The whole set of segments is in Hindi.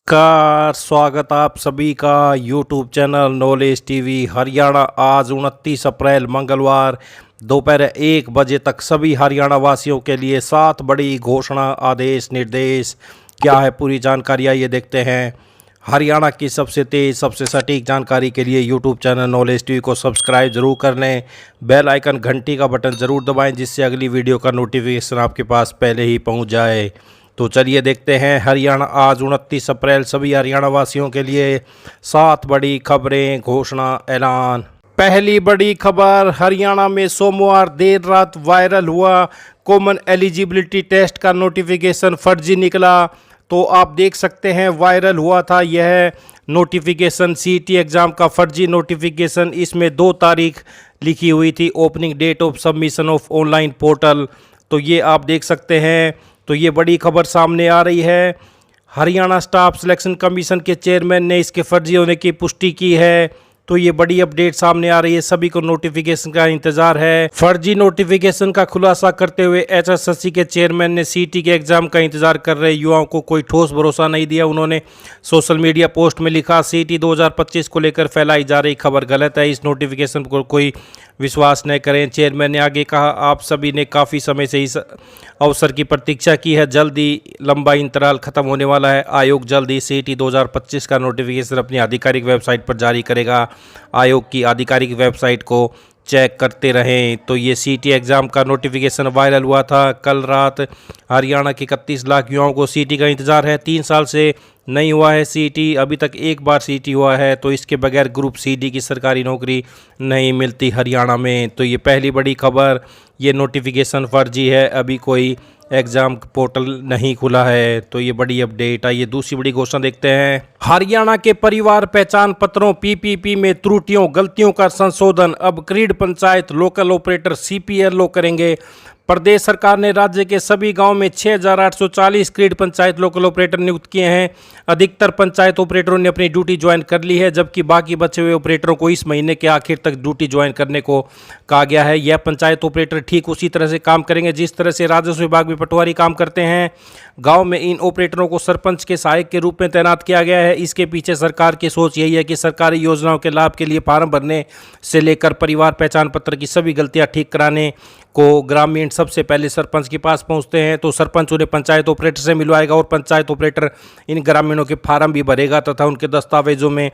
नमस्कार, स्वागत आप सभी का YouTube channel knowledge TV Haryana. आज 29 अप्रैल मंगलवार दोपहर 1 बजे तक सभी हरियाणा वासियों के लिए 7 बड़ी घोषणा, आदेश, निर्देश। क्या है पूरी जानकारी, आइए देखते हैं। हरियाणा की सबसे तेज़, सबसे सटीक जानकारी के लिए यूट्यूब चैनल नॉलेज टीवी को सब्सक्राइब जरूर कर लें। बेल आइकन, घंटी का बटन ज़रूर दबाएं, जिससे अगली वीडियो का नोटिफिकेशन आपके पास पहले ही पहुंच जाए। तो चलिए देखते हैं। हरियाणा आज 29 अप्रैल सभी हरियाणा वासियों के लिए 7 बड़ी खबरें, घोषणा, ऐलान। पहली बड़ी खबर, हरियाणा में सोमवार देर रात वायरल हुआ कॉमन एलिजिबिलिटी टेस्ट का नोटिफिकेशन फर्जी निकला। तो आप देख सकते हैं वायरल हुआ था यह नोटिफिकेशन, सीईटी एग्ज़ाम का फर्जी नोटिफिकेशन। इसमें 2 तारीख लिखी हुई थी, opening date of submission of online portal. तो ये आप देख सकते हैं। तो ये बड़ी खबर सामने आ रही है। हरियाणा स्टाफ सिलेक्शन कमीशन के चेयरमैन ने इसके फर्जी होने की पुष्टि की है। तो ये बड़ी अपडेट सामने आ रही है, सभी को नोटिफिकेशन का इंतजार है। फर्जी नोटिफिकेशन का खुलासा करते हुए एचएसएससी के चेयरमैन ने सीईटी के एग्जाम का इंतजार कर रहे युवाओं को कोई ठोस भरोसा नहीं दिया। उन्होंने सोशल मीडिया पोस्ट में लिखा, सीईटी 2025 को लेकर फैलाई जा रही खबर गलत है, इस नोटिफिकेशन को कोई विश्वास न करें। चेयरमैन ने आगे कहा, आप सभी ने काफ़ी समय से इस अवसर की प्रतीक्षा की है, जल्दी लंबा इंतराल खत्म होने वाला है। आयोग जल्द ही सीईटी 2025 का नोटिफिकेशन अपनी आधिकारिक वेबसाइट पर जारी करेगा। आयोग की आधिकारिक वेबसाइट को चेक करते रहें। तो ये सीईटी एग्ज़ाम का नोटिफिकेशन वायरल हुआ था कल रात। हरियाणा के 31 लाख युवाओं को सीईटी का इंतजार है। 3 साल से नहीं हुआ है सीईटी, अभी तक एक बार सीईटी हुआ है। तो इसके बगैर ग्रुप सीडी की सरकारी नौकरी नहीं मिलती हरियाणा में। तो ये पहली बड़ी खबर, ये नोटिफिकेशन फर्जी है, अभी कोई एग्ज़ाम पोर्टल नहीं खुला है। तो ये बड़ी अपडेट। आइए दूसरी बड़ी घोषणा देखते हैं। हरियाणा के परिवार पहचान पत्रों पीपीपी में त्रुटियों, गलतियों का संशोधन, अब ग्रिड पंचायत लोकल ऑपरेटर सीपीएलओ करेंगे। प्रदेश सरकार ने राज्य के सभी गांव में 6840 ग्रिड पंचायत लोकल ऑपरेटर नियुक्त किए हैं। अधिकतर पंचायत ऑपरेटरों ने अपनी ड्यूटी ज्वाइन कर ली है, जबकि बाकी बचे हुए ऑपरेटरों को इस महीने के आखिर तक ड्यूटी ज्वाइन करने को कहा गया है। यह पंचायत ऑपरेटर ठीक उसी तरह से काम करेंगे जिस तरह से राजस्व विभाग में पटवारी काम करते हैं। गाँव में इन ऑपरेटरों को सरपंच के सहायक के रूप में तैनात किया गया है। इसके पीछे सरकार की सोच यही है कि सरकारी योजनाओं के लाभ के लिए फार्म भरने से लेकर परिवार पहचान पत्र की सभी गलतियां ठीक कराने को ग्रामीण सबसे पहले सरपंच के पास पहुंचते हैं। तो सरपंच उन्हें पंचायत ऑपरेटर से मिलवाएगा और पंचायत ऑपरेटर इन ग्रामीणों के फार्म भी भरेगा तथा उनके दस्तावेजों में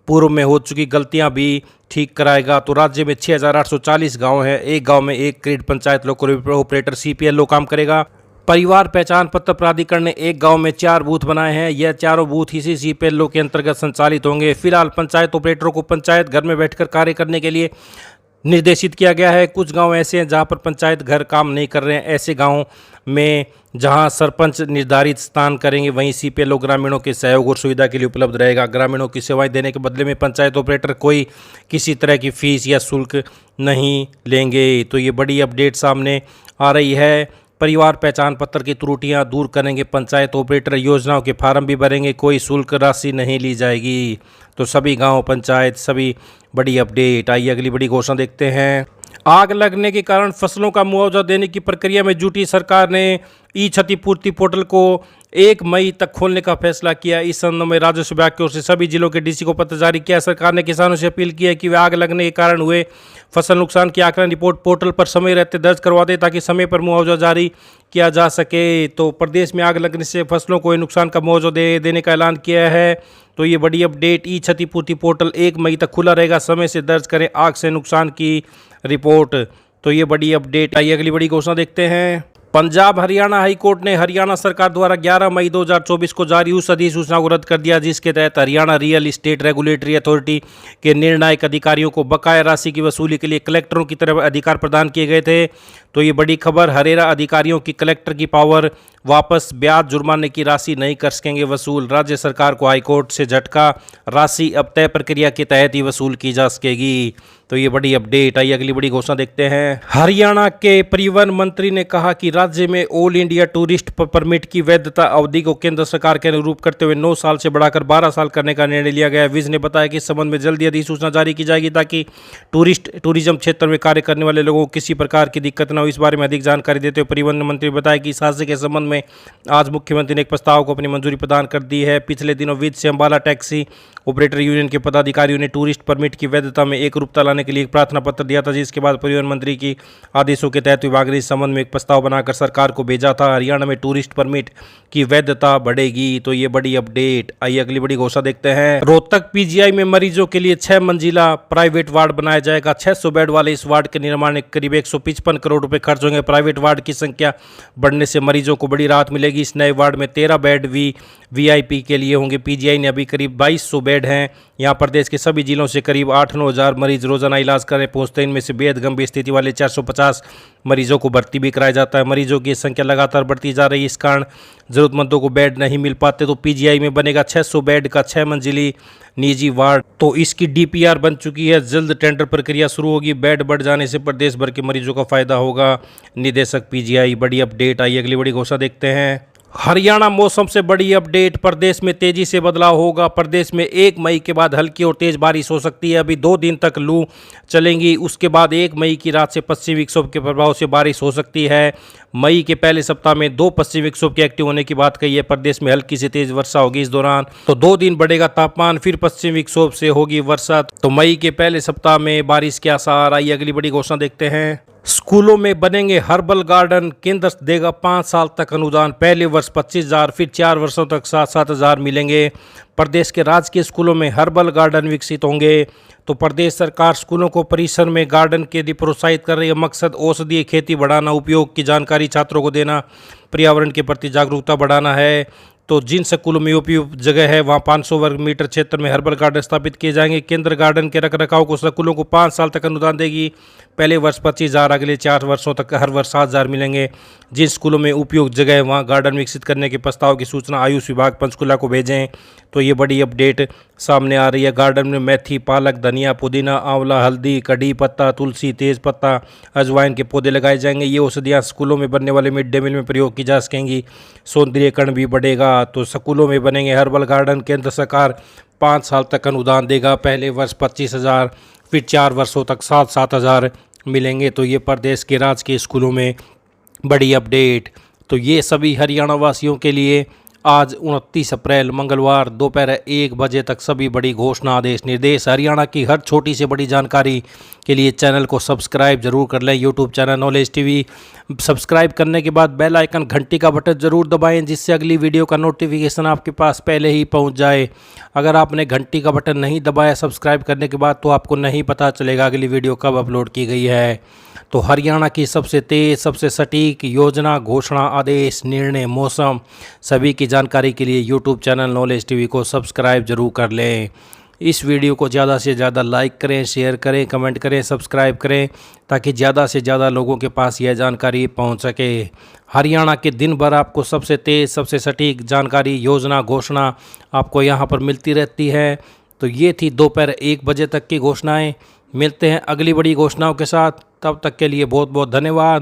पूर्व में हो चुकी गलतियां भी ठीक कराएगा। तो राज्य में 6840 गाँव हैं, एक गाँव में एक ग्रिड पंचायत लोकल ऑपरेटर सीपीएलओ काम करेगा। परिवार पहचान पत्र प्राधिकरण ने एक गांव में 4 बूथ बनाए हैं। यह चारों बूथ इसी सीपीएलओ के अंतर्गत संचालित होंगे। फिलहाल पंचायत ऑपरेटरों को पंचायत घर में बैठकर कार्य करने के लिए निर्देशित किया गया है। कुछ गांव ऐसे हैं जहां पर पंचायत घर काम नहीं कर रहे हैं। ऐसे गांवों में जहां सरपंच निर्धारित स्थान करेंगे, वहीं सीपीएलओ ग्रामीणों के सहयोग और सुविधा के लिए उपलब्ध रहेगा। ग्रामीणों की सेवाएं देने के बदले में पंचायत ऑपरेटर कोई किसी तरह की फीस या शुल्क नहीं लेंगे। तो ये बड़ी अपडेट सामने आ रही है। परिवार पहचान पत्र की त्रुटियां दूर करेंगे पंचायत ऑपरेटर, योजनाओं के फार्म भी भरेंगे, कोई शुल्क राशि नहीं ली जाएगी। तो सभी गांव पंचायत, सभी बड़ी अपडेट। आइए अगली बड़ी घोषणा देखते हैं। आग लगने के कारण फसलों का मुआवजा देने की प्रक्रिया में जुटी सरकार ने ई क्षतिपूर्ति पोर्टल को 1 मई तक खोलने का फैसला किया। इस संबंध में राजस्व विभाग की ओर से सभी जिलों के डीसी को पत्र जारी किया। सरकार ने किसानों से अपील की है कि वे आग लगने के कारण हुए फसल नुकसान की आकलन रिपोर्ट पोर्टल पर समय रहते दर्ज करवा दें, ताकि समय पर मुआवजा जारी किया जा सके। तो प्रदेश में आग लगने से फसलों को नुकसान का मुआवजा देने का ऐलान किया है। तो ये बड़ी अपडेट। ई क्षतिपूर्ति पोर्टल 1 मई तक खुला रहेगा, समय से दर्ज करें आग से नुकसान की रिपोर्ट। तो ये बड़ी अपडेट। आइए अगली बड़ी घोषणा देखते हैं। पंजाब हरियाणा हाई कोर्ट ने हरियाणा सरकार द्वारा 11 मई 2024 को जारी उस अधिसूचना को रद्द कर दिया, जिसके तहत Haryana real estate regulatory authority के निर्णायक अधिकारियों को बकाया राशि की वसूली के लिए कलेक्टरों की तरफ अधिकार प्रदान किए गए थे। तो ये बड़ी खबर, हरेरा अधिकारियों की कलेक्टर की पावर वापस, ब्याज जुर्माने की राशि नहीं कर सकेंगे वसूल। राज्य सरकार को हाईकोर्ट से झटका, राशि अब तय प्रक्रिया के तहत ही वसूल की जा सकेगी। तो ये बड़ी अपडेट। आइए अगली बड़ी घोषणा देखते हैं। हरियाणा के परिवहन मंत्री ने कहा कि राज्य में ऑल इंडिया टूरिस्ट परमिट की वैधता अवधि को केंद्र सरकार के अनुरूप करते हुए 9 साल से बढ़ाकर 12 साल करने का निर्णय लिया गया है। विज ने बताया कि इस संबंध में जल्दी अधिसूचना जारी की जाएगी, ताकि टूरिज्म क्षेत्र में कार्य करने वाले लोगों को किसी प्रकार की दिक्कत न हो। इस बारे में अधिक जानकारी देते हुए परिवहन मंत्री ने बताया कि इस हादसे के संबंध में आज मुख्यमंत्री ने एक प्रस्ताव को अपनी मंजूरी प्रदान कर दी है। पिछले दिनों विद से अम्बाला टैक्सी ऑपरेटर यूनियन के पदाधिकारियों ने टूरिस्ट परमिट की वैधता में एक रूपता लाने के लिए एक प्रार्थना पत्र दिया था, जिसके बाद परिवहन मंत्री की आदेशों के तहत विभाग ने इस संबंध में एक प्रस्ताव बनाकर सरकार को भेजा था। हरियाणा में टूरिस्ट परमिट की वैधता बढ़ेगी, तो ये बड़ी अपडेट। आइए अगली बड़ी घोषणा देखते हैं। रोहतक पीजीआई में मरीजों के लिए 6 मंजिला प्राइवेट वार्ड बनाया जाएगा। 600 बेड वाले इस वार्ड के निर्माण में करीब 155 करोड़ रुपए खर्च होंगे। प्राइवेट वार्ड की संख्या बढ़ने से मरीजों को बड़ी राहत मिलेगी। इस नए वार्ड में 13 बेड वीआईपी के लिए होंगे। पीजीआई ने अभी करीब 2200 बेड हैं। यहाँ प्रदेश के सभी जिलों से करीब 8-9 हज़ार मरीज रोजाना इलाज करने पहुंचते हैं। इनमें से बेहद गंभीर स्थिति वाले 450 मरीजों को भर्ती भी कराया जाता है। मरीजों की संख्या लगातार बढ़ती जा रही है, इस कारण जरूरतमंदों को बेड नहीं मिल पाते। तो पीजीआई में बनेगा 600 बेड का 6 मंजिली निजी वार्ड। तो इसकी डीपीआर बन चुकी है, जल्द टेंडर प्रक्रिया शुरू होगी। बेड बढ़ जाने से प्रदेश भर के मरीजों का फायदा होगा। निदेशक पीजीआई। बड़ी अपडेट आई। अगली बड़ी घोषणा देखते हैं। हरियाणा मौसम से बड़ी अपडेट। प्रदेश में तेजी से बदलाव होगा। प्रदेश में 1 मई के बाद हल्की और तेज बारिश हो सकती है। अभी 2 दिन तक लू चलेंगी। उसके बाद 1 मई की रात से पश्चिमी विक्षोभ के प्रभाव से बारिश हो सकती है। मई के पहले सप्ताह में 2 पश्चिमी विक्षोभ के एक्टिव होने की बात कही है। प्रदेश में हल्की से तेज वर्षा होगी इस दौरान। तो 2 दिन बढ़ेगा तापमान, फिर पश्चिमी विक्षोभ से होगी वर्षा। तो मई के पहले सप्ताह में बारिश के आसार। आइए अगली बड़ी घोषणा देखते हैं। स्कूलों में बनेंगे हर्बल गार्डन। केंद्र देगा 5 साल तक अनुदान। पहले वर्ष 25,000, फिर 4 वर्षों तक 7-7 हज़ार मिलेंगे। प्रदेश के राजकीय स्कूलों में हर्बल गार्डन विकसित होंगे। तो प्रदेश सरकार स्कूलों को परिसर में गार्डन के लिए प्रोत्साहित कर रही है। मकसद औषधीय खेती बढ़ाना, उपयोग की जानकारी छात्रों को देना, पर्यावरण के प्रति जागरूकता बढ़ाना है। तो जिन स्कूलों में उपयुक्त जगह है वहाँ 500 वर्ग मीटर क्षेत्र में हर्बल गार्डन स्थापित किए जाएंगे। केंद्र गार्डन के रखरखाव को स्कूलों को 5 साल तक अनुदान देगी। पहले वर्ष 25,000, अगले 4 वर्षों तक हर वर्ष 7,000 मिलेंगे। जिन स्कूलों में उपयुक्त जगह है वहाँ गार्डन विकसित करने के प्रस्ताव की सूचना आयुष विभाग पंचकुला को भेजें। तो ये बड़ी अपडेट सामने आ रही है। गार्डन में मेथी, पालक, धनिया, पुदीना, आंवला, हल्दी, कड़ी पत्ता, तुलसी, तेज पत्ता, अजवाइन के पौधे लगाए जाएंगे। ये औषधियाँ स्कूलों में बनने वाले मिड डे मील में प्रयोग की जा सकेंगी। सौंदर्यीकरण भी बढ़ेगा। तो स्कूलों में बनेंगे हर्बल गार्डन। केंद्र सरकार 5 साल तक अनुदान देगा। पहले वर्ष 25,000, फिर 4 वर्षों तक 7-7 हज़ार मिलेंगे। तो ये प्रदेश के राजकीय स्कूलों में बड़ी अपडेट। तो ये सभी हरियाणा वासियों के लिए आज 29 अप्रैल मंगलवार दोपहर 1 बजे तक सभी बड़ी घोषणा, आदेश, निर्देश। हरियाणा की हर छोटी से बड़ी जानकारी के लिए चैनल को सब्सक्राइब जरूर कर लें। YouTube channel knowledge TV. Subscribe करने के बाद बेल आइकन, घंटी का बटन जरूर दबाएं, जिससे अगली वीडियो का नोटिफिकेशन आपके पास पहले ही पहुंच जाए। अगर आपने घंटी का बटन नहीं दबाया सब्सक्राइब करने के बाद, तो आपको नहीं पता चलेगा अगली वीडियो कब अपलोड की गई है। तो हरियाणा की सबसे तेज, सबसे सटीक योजना, घोषणा, आदेश, निर्णय, मौसम सभी की जानकारी के लिए यूट्यूब चैनल नॉलेज टीवी को सब्सक्राइब जरूर कर लें। इस वीडियो को ज़्यादा से ज़्यादा लाइक करें, शेयर करें, कमेंट करें, सब्सक्राइब करें, ताकि ज़्यादा से ज़्यादा लोगों के पास यह जानकारी पहुंच सके। हरियाणा के दिन भर आपको सबसे तेज़, सबसे सटीक जानकारी, योजना, घोषणा आपको यहां पर मिलती रहती है। तो ये थी दोपहर 1 बजे तक की घोषणाएं। मिलते हैं अगली बड़ी घोषणाओं के साथ। तब तक के लिए बहुत बहुत धन्यवाद।